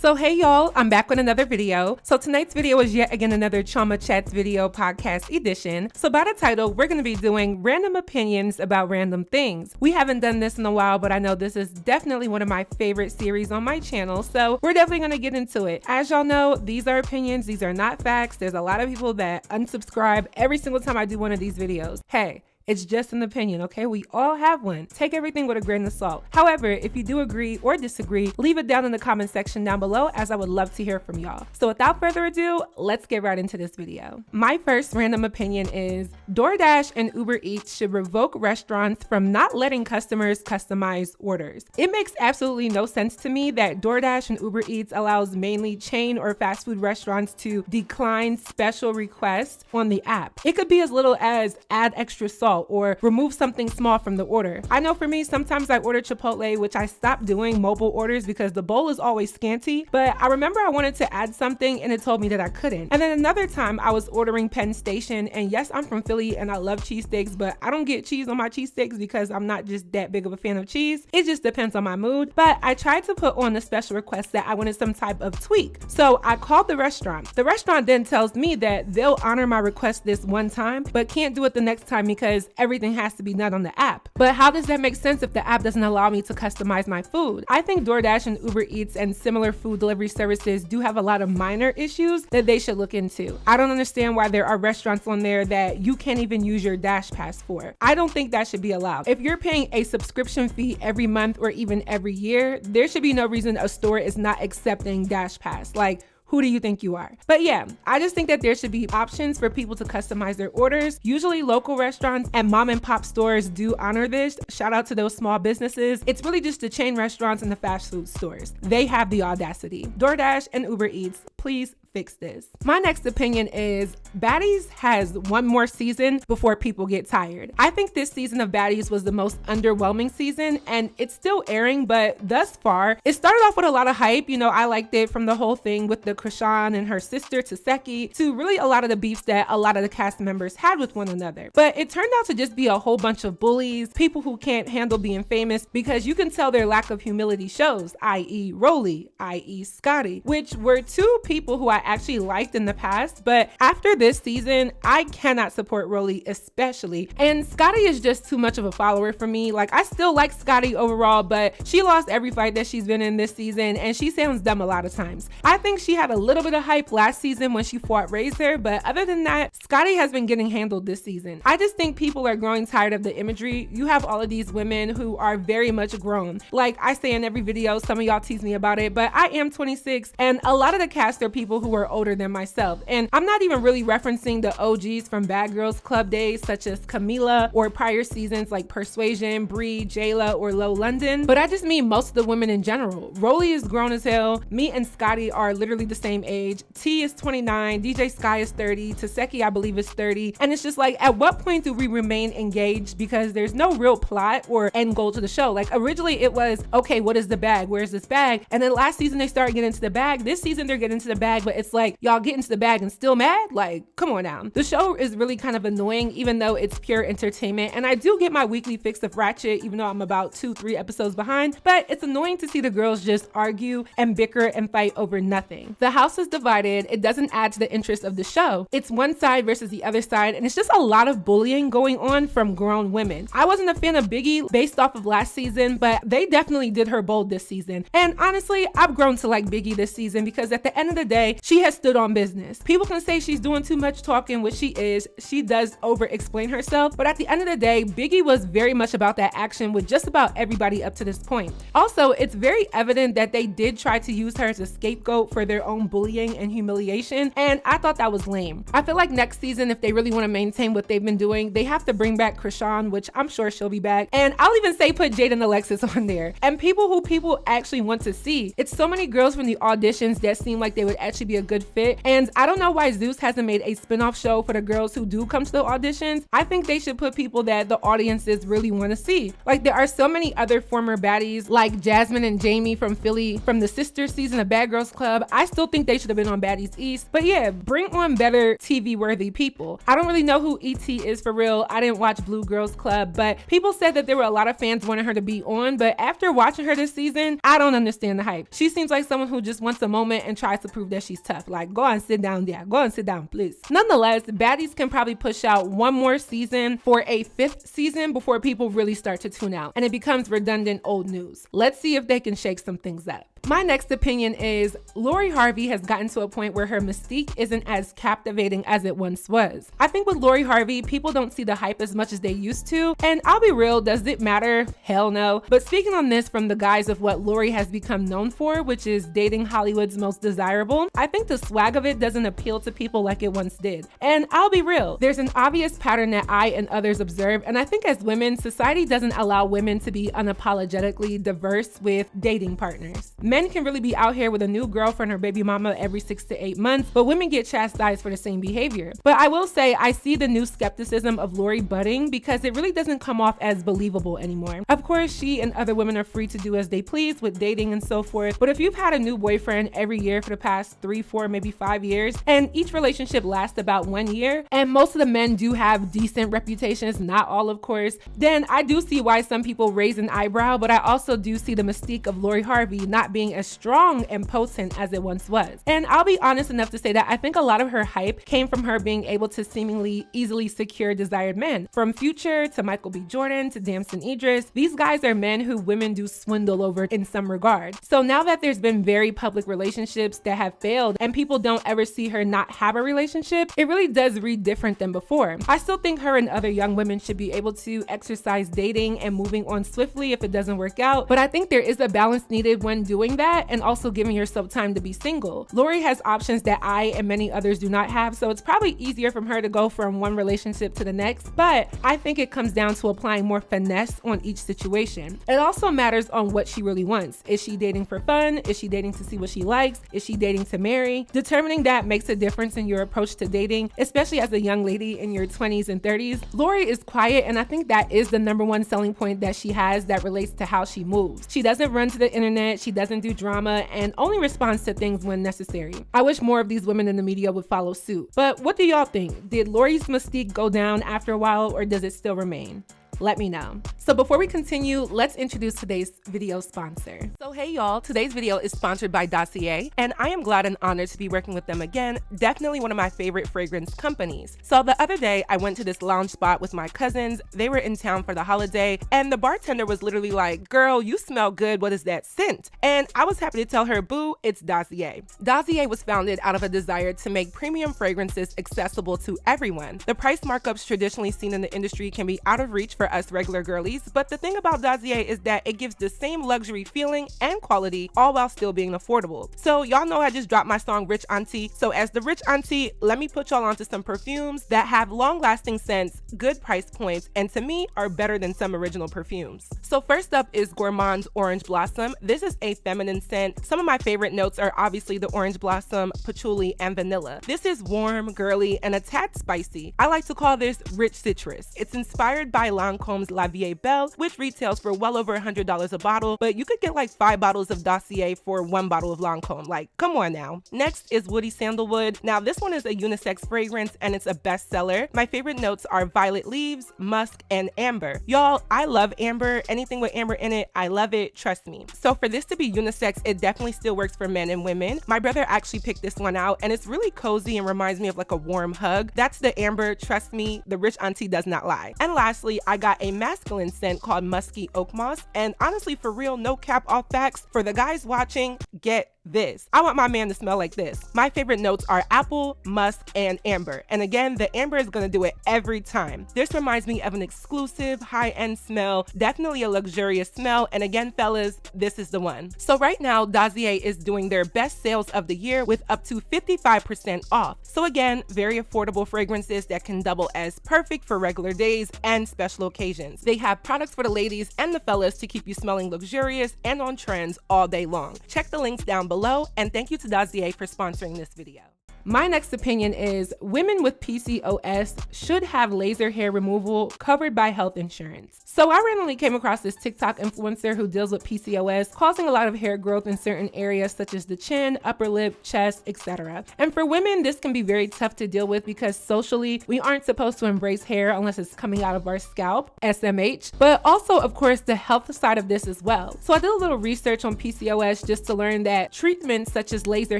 So hey y'all, I'm back with another video. So tonight's video is yet again another Chioma Chats video podcast edition. So by the title, we're going to be doing random opinions about random things. We haven't done this in a while, but I know this is definitely one of my favorite series on my channel. So we're definitely going to get into it. As y'all know, these are opinions. These are not facts. There's a lot of people that unsubscribe every single time I do one of these videos. Hey, it's just an opinion, okay? We all have one. Take everything with a grain of salt. However, if you do agree or disagree, leave it down in the comment section down below, as I would love to hear from y'all. So without further ado, let's get right into this video. My first random opinion is Doordash and Uber Eats should revoke restaurants from not letting customers customize orders. It makes absolutely no sense to me that Doordash and Uber Eats allows mainly chain or fast food restaurants to decline special requests on the app. It could be as little as add extra salt or remove something small from the order. I know for me, sometimes I order Chipotle, which I stopped doing mobile orders because the bowl is always scanty, but I remember I wanted to add something and it told me that I couldn't. And then another time I was ordering Penn Station, and yes, I'm from Philly and I love cheesesteaks, but I don't get cheese on my cheesesteaks because I'm not just that big of a fan of cheese. It just depends on my mood. But I tried to put on the special request that I wanted some type of tweak. So I called the restaurant. The restaurant then tells me that they'll honor my request this one time, but can't do it the next time because everything has to be done on the app. But how does that make sense if the app doesn't allow me to customize my food? I think DoorDash and Uber Eats and similar food delivery services do have a lot of minor issues that they should look into. I don't understand why there are restaurants on there that you can't even use your Dash Pass for. I don't think that should be allowed. If you're paying a subscription fee every month or even every year, there should be no reason a store is not accepting Dash Pass. Like, who do you think you are? But yeah, I just think that there should be options for people to customize their orders. Usually local restaurants and mom and pop stores do honor this. Shout out to those small businesses. It's really just the chain restaurants and the fast food stores. They have the audacity. DoorDash and Uber Eats, please fix this. My next opinion is Baddies has one more season before people get tired. I think this season of Baddies was the most underwhelming season, and it's still airing, but thus far, it started off with a lot of hype. You know, I liked it from the whole thing with the Krishan and her sister to Sessy to really a lot of the beefs that a lot of the cast members had with one another. But it turned out to just be a whole bunch of bullies, people who can't handle being famous, because you can tell their lack of humility shows, i.e. Rolly, i.e. Scotty, which were two people who I actually liked in the past, but after this season, I cannot support Rolly especially, and Scotty is just too much of a follower for me. Like, I still like Scotty overall, but she lost every fight that she's been in this season, and she sounds dumb a lot of times. I think she had a little bit of hype last season when she fought Razor, but other than that, Scotty has been getting handled this season. I just think people are growing tired of the imagery. You have all of these women who are very much grown. Like I say in every video, some of y'all tease me about it, but I am 26, and a lot of the cast are people who are older than myself. And I'm not even really referencing the OGs from Bad Girls Club days, such as Camila, or prior seasons like Persuasion, Bree, Jada, or Low London, but I just mean most of the women in general. Rolly is grown as hell. Me and Scotty are literally the same age. T is 29, DJ Sky is 30, Taseki I believe is 30, and it's just like, at what point do we remain engaged? Because there's no real plot or end goal to the show. Like, originally it was, okay, what is the bag? Where's this bag? And then last season they started getting into the bag. This season they're getting into the bag, but it's like, y'all get into the bag and still mad? Like, come on now. The show is really kind of annoying, even though it's pure entertainment. And I do get my weekly fix of Ratchet, even though I'm about 2-3 episodes behind, but it's annoying to see the girls just argue and bicker and fight over nothing. The house is divided. It doesn't add to the interest of the show. It's one side versus the other side, and it's just a lot of bullying going on from grown women. I wasn't a fan of Biggie based off of last season, but they definitely did her bold this season. And honestly, I've grown to like Biggie this season because at the end of the day, she has stood on business. People can say she's doing too much talking, which she is. She does over explain herself, but at the end of the day, Biggie was very much about that action with just about everybody up to this point. Also, it's very evident that they did try to use her as a scapegoat for their own bullying and humiliation, and I thought that was lame. I feel like next season, if they really want to maintain what they've been doing, they have to bring back Krishan, which I'm sure she'll be back, and I'll even say put Jada and Alexis on there, and people who people actually want to see. It's so many girls from the auditions that seem like they would actually be a good fit. And I don't know why Zeus hasn't made a spin-off show for the girls who do come to the auditions. I think they should put people that the audiences really want to see. Like, there are so many other former baddies like Jasmine and Jamie from Philly from the sister season of Bad Girls Club. I still think they should have been on Baddies East. But yeah, bring on better TV-worthy people. I don't really know who E.T. is for real. I didn't watch Blue Girls Club, but people said that there were a lot of fans wanting her to be on. But after watching her this season, I don't understand the hype. She seems like someone who just wants a moment and tries to prove that she's tough. Like, go and sit down there. Go and sit down, please. Nonetheless, Baddies can probably push out one more season for a 5th season before people really start to tune out and it becomes redundant old news. Let's see if they can shake some things up. My next opinion is Lori Harvey has gotten to a point where her mystique isn't as captivating as it once was. I think with Lori Harvey, people don't see the hype as much as they used to. And I'll be real, does it matter? Hell no. But speaking on this from the guise of what Lori has become known for, which is dating Hollywood's most desirable, I think the swag of it doesn't appeal to people like it once did. And I'll be real, there's an obvious pattern that I and others observe. And I think as women, society doesn't allow women to be unapologetically diverse with dating partners. Men can really be out here with a new girlfriend or baby mama every 6 to 8 months, but women get chastised for the same behavior. But I will say I see the new skepticism of Lori budding because it really doesn't come off as believable anymore. Of course, she and other women are free to do as they please with dating and so forth, but if you've had a new boyfriend every year for the past 3, 4, maybe 5 years, and each relationship lasts about 1 year, and most of the men do have decent reputations, not all of course, then I do see why some people raise an eyebrow, but I also do see the mystique of Lori Harvey not being as strong and potent as it once was. And I'll be honest enough to say that I think a lot of her hype came from her being able to seemingly easily secure desired men. From Future to Michael B. Jordan to Damson Idris, these guys are men who women do swindle over in some regard. So now that there's been very public relationships that have failed and people don't ever see her not have a relationship, it really does read different than before. I still think her and other young women should be able to exercise dating and moving on swiftly if it doesn't work out, but I think there is a balance needed when doing that and also giving yourself time to be single. Lori has options that I and many others do not have, so it's probably easier from her to go from one relationship to the next, but I think it comes down to applying more finesse on each situation. It also matters on what she really wants. Is she dating for fun? Is she dating to see what she likes? Is she dating to marry? Determining that makes a difference in your approach to dating, especially as a young lady in your 20s and 30s. Lori is quiet, and I think that is the #1 selling point that she has that relates to how she moves. She doesn't run to the internet, she doesn't do drama, and only responds to things when necessary. I wish more of these women in the media would follow suit. But what do y'all think? Did Lori's mystique go down after a while, or does it still remain? Let me know. So before we continue, let's introduce today's video sponsor. So hey y'all, today's video is sponsored by Dossier, and I am glad and honored to be working with them again. Definitely one of my favorite fragrance companies. So the other day, I went to this lounge spot with my cousins. They were in town for the holiday, and the bartender was literally like, "Girl, you smell good. What is that scent?" And I was happy to tell her, boo, it's Dossier. Dossier was founded out of a desire to make premium fragrances accessible to everyone. The price markups traditionally seen in the industry can be out of reach for us regular girlies, but the thing about Dossier is that it gives the same luxury feeling and quality, all while still being affordable. So y'all know I just dropped my song Rich Auntie, so as the Rich Auntie, let me put y'all onto some perfumes that have long-lasting scents, good price points, and to me are better than some original perfumes. So first up is Gourmand's Orange Blossom. This is a feminine scent. Some of my favorite notes are obviously the orange blossom, patchouli, and vanilla. This is warm, girly, and a tad spicy. I like to call this rich citrus. It's inspired by Lancome's La Vieille Belle, which retails for well over $100 a bottle, but you could get like 5 bottles of Dossier for 1 bottle of Lancome. Like, come on now. Next is Woody Sandalwood. Now this one is a unisex fragrance and it's a bestseller. My favorite notes are violet leaves, musk, and amber. Y'all, I love amber. Anything with amber in it, I love it, trust me. So for this to be unisex, it definitely still works for men and women. My brother actually picked this one out and it's really cozy and reminds me of like a warm hug. That's the amber, trust me, the Rich Auntie does not lie. And lastly, I got a masculine scent called Musky Oak Moss, and honestly, for real, no cap off facts, for the guys watching, get this. I want my man to smell like this. My favorite notes are apple, musk, and amber. And again, the amber is gonna do it every time. This reminds me of an exclusive high-end smell, definitely a luxurious smell. And again, fellas, this is the one. So right now, Dossier is doing their best sales of the year with up to 55% off. So again, very affordable fragrances that can double as perfect for regular days and special occasions. They have products for the ladies and the fellas to keep you smelling luxurious and on trends all day long. Check the links down below below, and thank you to Dossier for sponsoring this video. My next opinion is women with PCOS should have laser hair removal covered by health insurance. So I randomly came across this TikTok influencer who deals with PCOS, causing a lot of hair growth in certain areas such as the chin, upper lip, chest, etc. And for women, this can be very tough to deal with because socially, we aren't supposed to embrace hair unless it's coming out of our scalp, SMH, but also, of course, the health side of this as well. So I did a little research on PCOS just to learn that treatments such as laser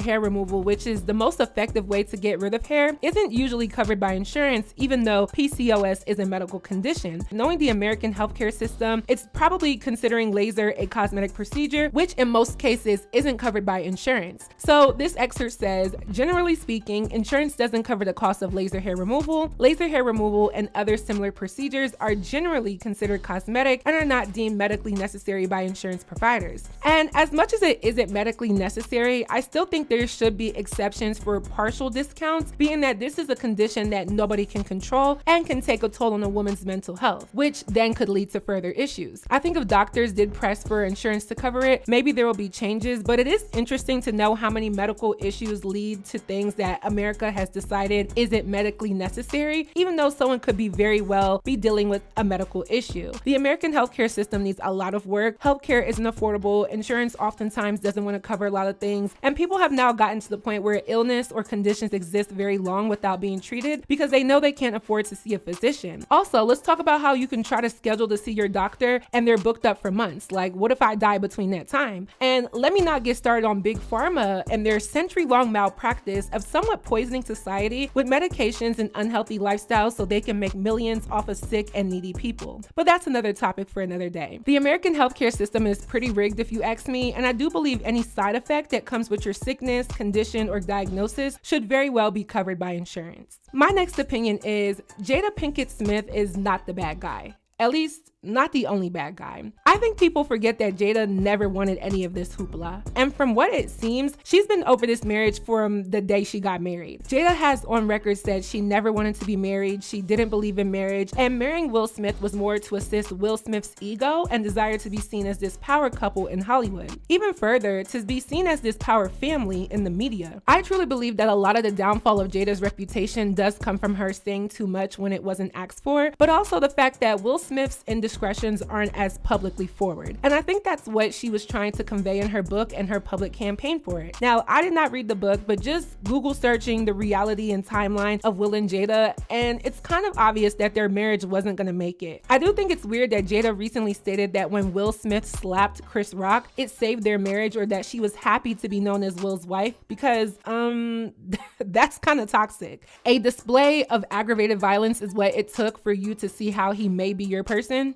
hair removal, which is the most effective way to get rid of hair, isn't usually covered by insurance, even though PCOS is a medical condition. Knowing the American healthcare system, it's probably considering laser a cosmetic procedure, which in most cases isn't covered by insurance. So this excerpt says, generally speaking, insurance doesn't cover the cost of laser hair removal. Laser hair removal and other similar procedures are generally considered cosmetic and are not deemed medically necessary by insurance providers. And as much as it isn't medically necessary, I still think there should be exceptions for partial discounts, being that this is a condition that nobody can control and can take a toll on a woman's mental health, which then could lead to further issues. I think if doctors did press for insurance to cover it, maybe there will be changes, but it is interesting to know how many medical issues lead to things that America has decided isn't medically necessary, even though someone could be very well be dealing with a medical issue. The American healthcare system needs a lot of work. Healthcare isn't affordable. Insurance oftentimes doesn't want to cover a lot of things, and people have now gotten to the point where illness or conditions exist very long without being treated because they know they can't afford to see a physician. Also, let's talk about how you can try to schedule to see your doctor and they're booked up for months. Like, what if I die between that time? And let me not get started on big pharma and their century-long malpractice of somewhat poisoning society with medications and unhealthy lifestyles so they can make millions off of sick and needy people. But that's another topic for another day. The American healthcare system is pretty rigged if you ask me, and I do believe any side effect that comes with your sickness, condition, or diagnosis should very well be covered by insurance. My next opinion is Jada Pinkett Smith is not the bad guy. At least, not the only bad guy. I think people forget that Jada never wanted any of this hoopla. And from what it seems, she's been over this marriage from the day she got married. Jada has on record said she never wanted to be married, she didn't believe in marriage, and marrying Will Smith was more to assist Will Smith's ego and desire to be seen as this power couple in Hollywood. Even further, to be seen as this power family in the media. I truly believe that a lot of the downfall of Jada's reputation does come from her saying too much when it wasn't asked for, but also the fact that Will Smith's indiscretions aren't as publicly forward. And I think that's what she was trying to convey in her book and her public campaign for it. Now, I did not read the book, but just Google searching the reality and timeline of Will and Jada, and it's kind of obvious that their marriage wasn't gonna make it. I do think it's weird that Jada recently stated that when Will Smith slapped Chris Rock, it saved their marriage, or that she was happy to be known as Will's wife, because that's kind of toxic. A display of aggravated violence is what it took for you to see how he may be your person.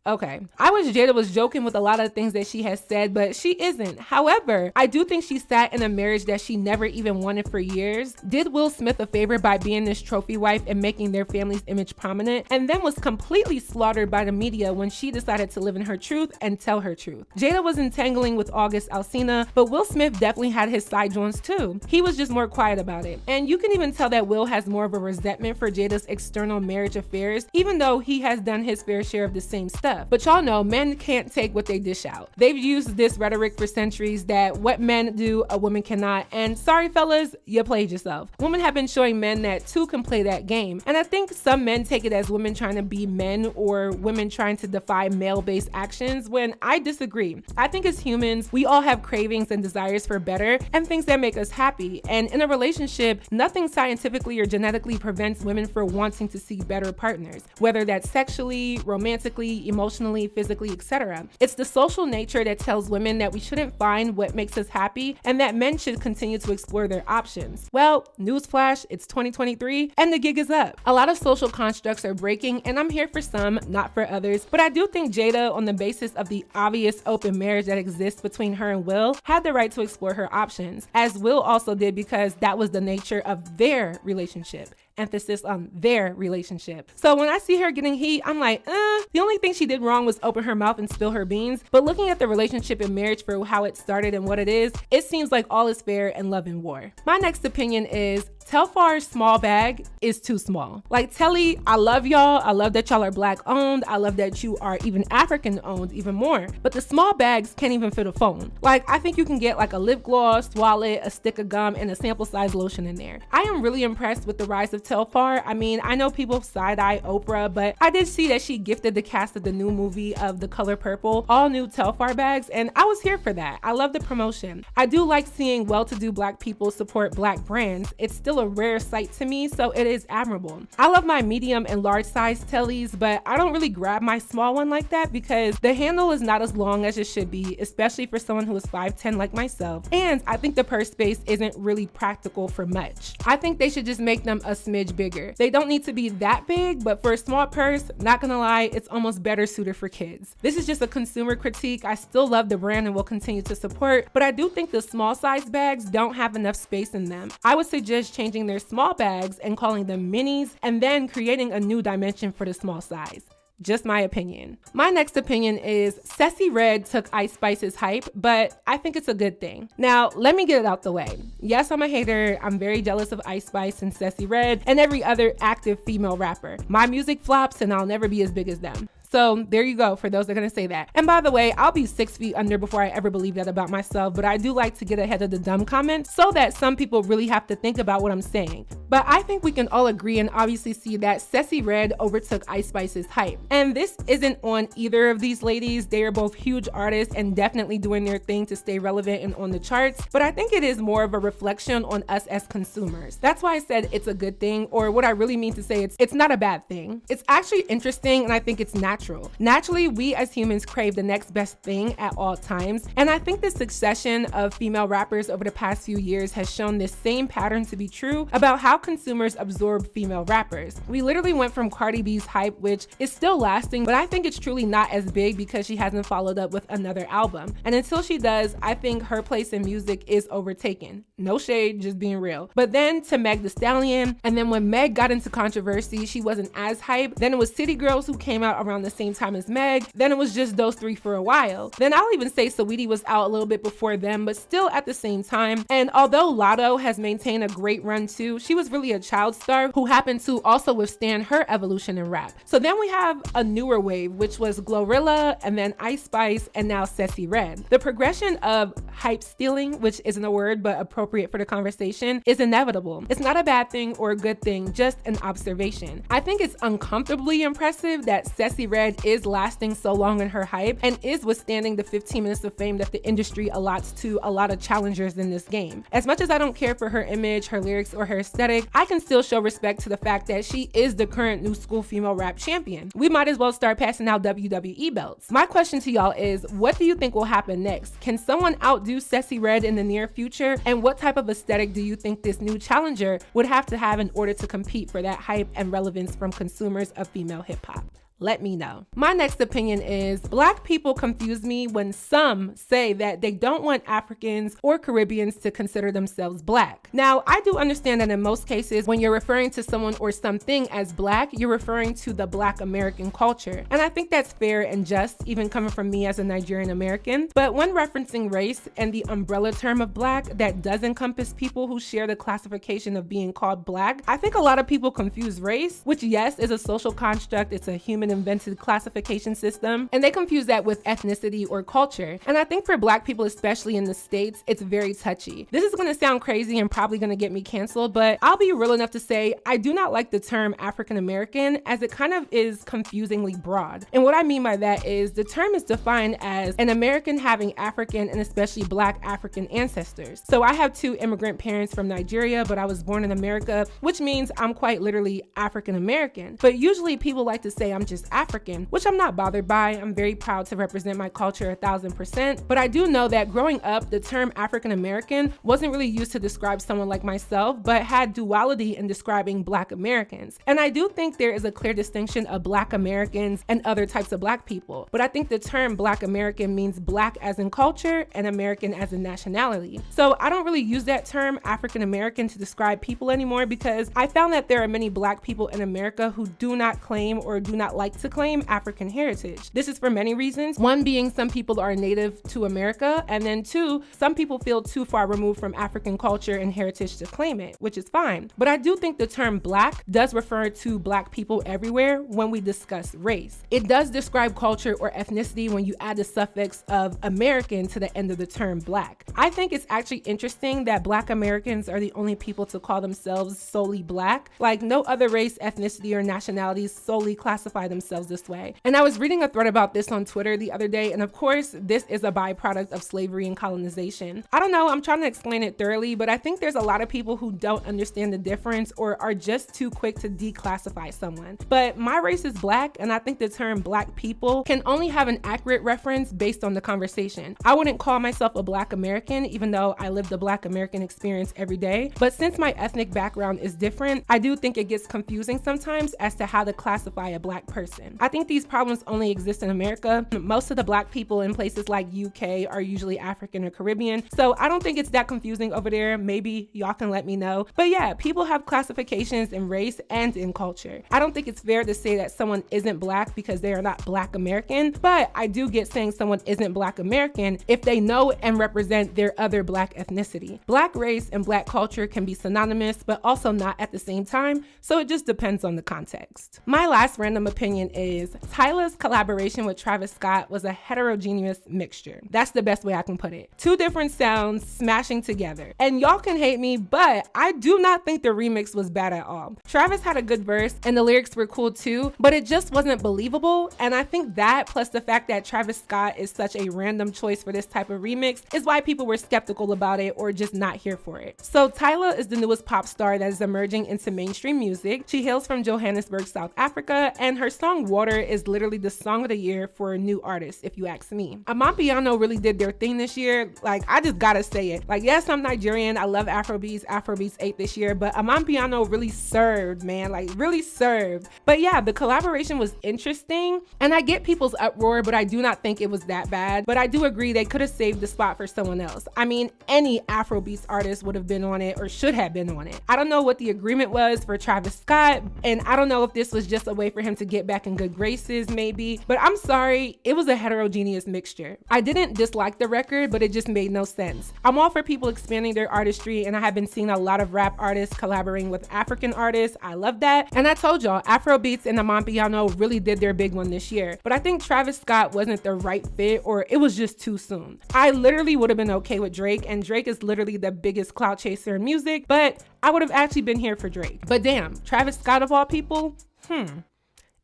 Okay, I wish Jada was joking with a lot of things that she has said, but she isn't. However, I do think she sat in a marriage that she never even wanted for years, did Will Smith a favor by being this trophy wife and making their family's image prominent, and then was completely slaughtered by the media when she decided to live in her truth and tell her truth. Jada was entangling with August Alsina, but Will Smith definitely had his side joints too. He was just more quiet about it. And you can even tell that Will has more of a resentment for Jada's external marriage affairs, even though he has done his fair share of the same stuff. But y'all know men can't take what they dish out. They've used this rhetoric for centuries that what men do, a woman cannot. And sorry fellas, you played yourself. Women have been showing men that two can play that game. And I think some men take it as women trying to be men or women trying to defy male-based actions, when I disagree. I think as humans, we all have cravings and desires for better and things that make us happy. And in a relationship, nothing scientifically or genetically prevents women from wanting to see better partners, whether that's sexually, romantically, emotionally, physically, etc. It's the social nature that tells women that we shouldn't find what makes us happy and that men should continue to explore their options. Well, newsflash, it's 2023 and the gig is up. A lot of social constructs are breaking, and I'm here for some, not for others, but I do think Jada, on the basis of the obvious open marriage that exists between her and Will, had the right to explore her options, as Will also did, because that was the nature of their relationship. Emphasis on their relationship. So when I see her getting heat, I'm like, the only thing she did wrong was open her mouth and spill her beans. But looking at the relationship and marriage for how it started and what it is, it seems like all is fair and love and war. My next opinion is, Telfar's small bag is too small. Like, Telly, I love y'all. I love that y'all are Black owned. I love that you are even African owned even more. But the small bags can't even fit a phone. Like, I think you can get like a lip gloss, wallet, a stick of gum, and a sample size lotion in there. I am really impressed with the rise of Telfar. I mean, I know people side-eye Oprah, but I did see that she gifted the cast of the new movie of The Color Purple all new Telfar bags, and I was here for that. I love the promotion. I do like seeing well-to-do Black people support Black brands. It's still a rare sight to me, so it is admirable. I love my medium and large size Tellys, but I don't really grab my small one like that because the handle is not as long as it should be, especially for someone who is 5'10" like myself, and I think the purse space isn't really practical for much. I think they should just make them a smidge bigger. They don't need to be that big, but for a small purse, not gonna lie, it's almost better suited for kids. This is just a consumer critique. I still love the brand and will continue to support, but I do think the small size bags don't have enough space in them. I would suggest changing their small bags and calling them minis, and then creating a new dimension for the small size. Just my opinion. My next opinion is Sessy Red took Ice Spice's hype, but I think it's a good thing. Now, let me get it out the way. Yes, I'm a hater. I'm very jealous of Ice Spice and Sessy Red and every other active female rapper. My music flops and I'll never be as big as them. So there you go for those that are gonna say that. And by the way, I'll be 6 feet under before I ever believe that about myself, but I do like to get ahead of the dumb comments so that some people really have to think about what I'm saying. But I think we can all agree and obviously see that Sessy Red overtook Ice Spice's hype. And this isn't on either of these ladies. They are both huge artists and definitely doing their thing to stay relevant and on the charts. But I think it is more of a reflection on us as consumers. That's why I said it's a good thing, or what I really mean to say, it's not a bad thing. It's actually interesting, and I think it's natural. Naturally, we as humans crave the next best thing at all times, and I think the succession of female rappers over the past few years has shown this same pattern to be true about how consumers absorb female rappers. We literally went from Cardi B's hype, which is still lasting, but I think it's truly not as big because she hasn't followed up with another album. And until she does, I think her place in music is overtaken. No shade, just being real. But then to Meg Thee Stallion, and then when Meg got into controversy, she wasn't as hype. Then it was City Girls who came out around the same time as Meg. Then it was just those three for a while. Then I'll even say Saweetie was out a little bit before them, but still at the same time. And although Lotto has maintained a great run too, she was really a child star who happened to also withstand her evolution in rap. So then we have a newer wave, which was Glorilla, and then Ice Spice, and now Sessy Red. The progression of hype stealing, which isn't a word but appropriate for the conversation, is inevitable. It's not a bad thing or a good thing, just an observation. I think it's uncomfortably impressive that Sessy Red is lasting so long in her hype and is withstanding the 15 minutes of fame that the industry allots to a lot of challengers in this game. As much as I don't care for her image, her lyrics, or her aesthetic, I can still show respect to the fact that she is the current new school female rap champion. We might as well start passing out WWE belts. My question to y'all is, what do you think will happen next? Can someone outdo Sessy Red in the near future? And what type of aesthetic do you think this new challenger would have to have in order to compete for that hype and relevance from consumers of female hip hop? Let me know. My next opinion is Black people confuse me when some say that they don't want Africans or Caribbeans to consider themselves Black. Now, I do understand that in most cases, when you're referring to someone or something as Black, you're referring to the Black American culture. And I think that's fair and just, even coming from me as a Nigerian American. But when referencing race and the umbrella term of Black that does encompass people who share the classification of being called Black, I think a lot of people confuse race, which yes, is a social construct, it's a human invented classification system, and they confuse that with ethnicity or culture. And I think for Black people, especially in the States, it's very touchy. This is gonna sound crazy and probably gonna get me canceled, but I'll be real enough to say I do not like the term African American, as it kind of is confusingly broad. And what I mean by that is the term is defined as an American having African and especially Black African ancestors. So I have 2 immigrant parents from Nigeria, but I was born in America, which means I'm quite literally African American. But usually people like to say I'm just African, which I'm not bothered by. I'm very proud to represent my culture 1000%, but I do know that growing up, the term African American wasn't really used to describe someone like myself, but had duality in describing Black Americans. And I do think there is a clear distinction of Black Americans and other types of Black people, but I think the term Black American means Black as in culture and American as in nationality. So I don't really use that term African American to describe people anymore, because I found that there are many Black people in America who do not claim or do not like to claim African heritage. This is for many reasons. One being some people are native to America, and then two, some people feel too far removed from African culture and heritage to claim it, which is fine. But I do think the term Black does refer to Black people everywhere when we discuss race. It does describe culture or ethnicity when you add the suffix of American to the end of the term Black. I think it's actually interesting that Black Americans are the only people to call themselves solely Black. Like, no other race, ethnicity, or nationality solely classify themselves this way. And I was reading a thread about this on Twitter the other day, and of course, this is a byproduct of slavery and colonization. I don't know, I'm trying to explain it thoroughly, but I think there's a lot of people who don't understand the difference or are just too quick to declassify someone. But my race is Black, and I think the term Black people can only have an accurate reference based on the conversation. I wouldn't call myself a Black American, even though I live the Black American experience every day. But since my ethnic background is different, I do think it gets confusing sometimes as to how to classify a Black person. I think these problems only exist in America. Most of the Black people in places like UK are usually African or Caribbean, so I don't think it's that confusing over there. Maybe y'all can let me know. But yeah, people have classifications in race and in culture. I don't think it's fair to say that someone isn't Black because they are not Black American, but I do get saying someone isn't Black American if they know and represent their other Black ethnicity. Black race and Black culture can be synonymous, but also not at the same time, so it just depends on the context. My last random opinion is Tyla's collaboration with Travis Scott was a heterogeneous mixture. That's the best way I can put it. Two different sounds smashing together. And y'all can hate me, but I do not think the remix was bad at all. Travis had a good verse and the lyrics were cool too, but it just wasn't believable. And I think that, plus the fact that Travis Scott is such a random choice for this type of remix, is why people were skeptical about it or just not here for it. So Tyla is the newest pop star that is emerging into mainstream music. She hails from Johannesburg, South Africa, and her song Water is literally the song of the year for a new artist, if you ask me. Amapiano really did their thing this year. Like, I just gotta say it. Like, yes, I'm Nigerian. I love Afrobeats. Afrobeats ate this year, but Amapiano really served, man. Like, really served. But yeah, the collaboration was interesting, and I get people's uproar, but I do not think it was that bad. But I do agree they could have saved the spot for someone else. I mean, any Afrobeats artist would have been on it or should have been on it. I don't know what the agreement was for Travis Scott, and I don't know if this was just a way for him to get back in good graces, maybe, but I'm sorry, it was a heterogeneous mixture. I didn't dislike the record, but it just made no sense. I'm all for people expanding their artistry, and I have been seeing a lot of rap artists collaborating with African artists. I love that. And I told y'all, Afrobeats and Amapiano really did their big one this year, but I think Travis Scott wasn't the right fit, or it was just too soon. I literally would have been okay with Drake, and Drake is literally the biggest clout chaser in music, but I would have actually been here for Drake. But damn, Travis Scott of all people?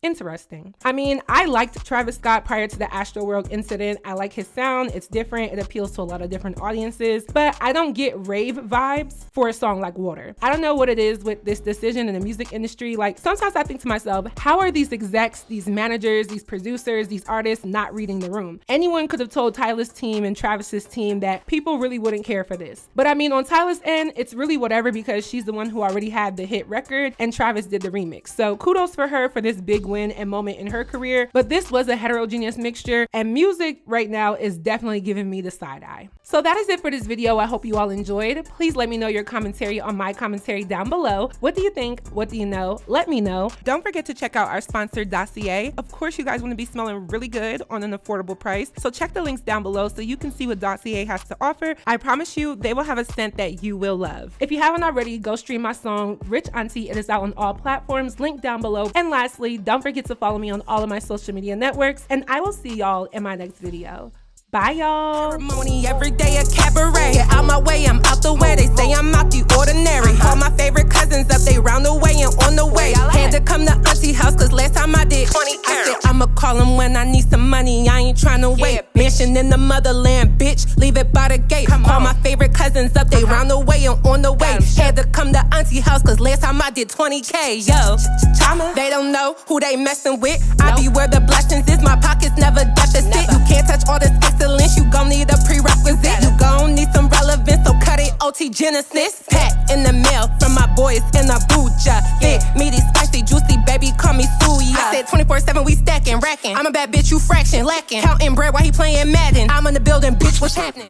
Interesting. I mean, I liked Travis Scott prior to the Astroworld incident. I like his sound. It's different. It appeals to a lot of different audiences, but I don't get rave vibes for a song like Water. I don't know what it is with this decision in the music industry. Like, sometimes I think to myself, how are these execs, these managers, these producers, these artists not reading the room? Anyone could have told Tyla's team and Travis's team that people really wouldn't care for this. But I mean, on Tyla's end, it's really whatever, because she's the one who already had the hit record and Travis did the remix. So kudos for her for this big win and moment in her career, but this was a heterogeneous mixture, and music right now is definitely giving me the side eye. So that is it for this video. I hope you all enjoyed. Please let me know your commentary on my commentary down below. What do you think? What do you know? Let me know. Don't forget to check out our sponsor, Dossier. Of course, you guys want to be smelling really good on an affordable price, so check the links down below so you can see what Dossier has to offer. I promise you, they will have a scent that you will love. If you haven't already, go stream my song, Rich Auntie. It is out on all platforms, link down below. And lastly, don't forget to follow me on all of my social media networks, and I will see y'all in my next video. Bye, y'all. Ceremony every day a cabaret. Get out my way, I'm out the way. They say I'm out the ordinary. All my favorite cousins up, they round the way and on the way. Had to come to auntie house, cause last time I did 20 I said I'ma call him when I need some money. I ain't tryna wait. Mansion in the motherland, bitch. Leave it by the gate. All my favorite cousins up, they round the way and on the way. Had to come to auntie house, cause last time I did 20K. Yo, Chioma, they don't know who they messing with. I be where the blessings is, my pockets never deficit. You can't touch all this excellence, you gon' need a prerequisite. You gon' need some relevance, so cut it OT Genesis. Pat in the mail from my boys in Abuja. Big, meaty, spicy, juicy, baby, call me Suya. I said 24/7, we stacking, racking. I'm a bad bitch, you fraction, lacking. Counting bread while he playing Madden. I'm in the building, bitch, what's happening?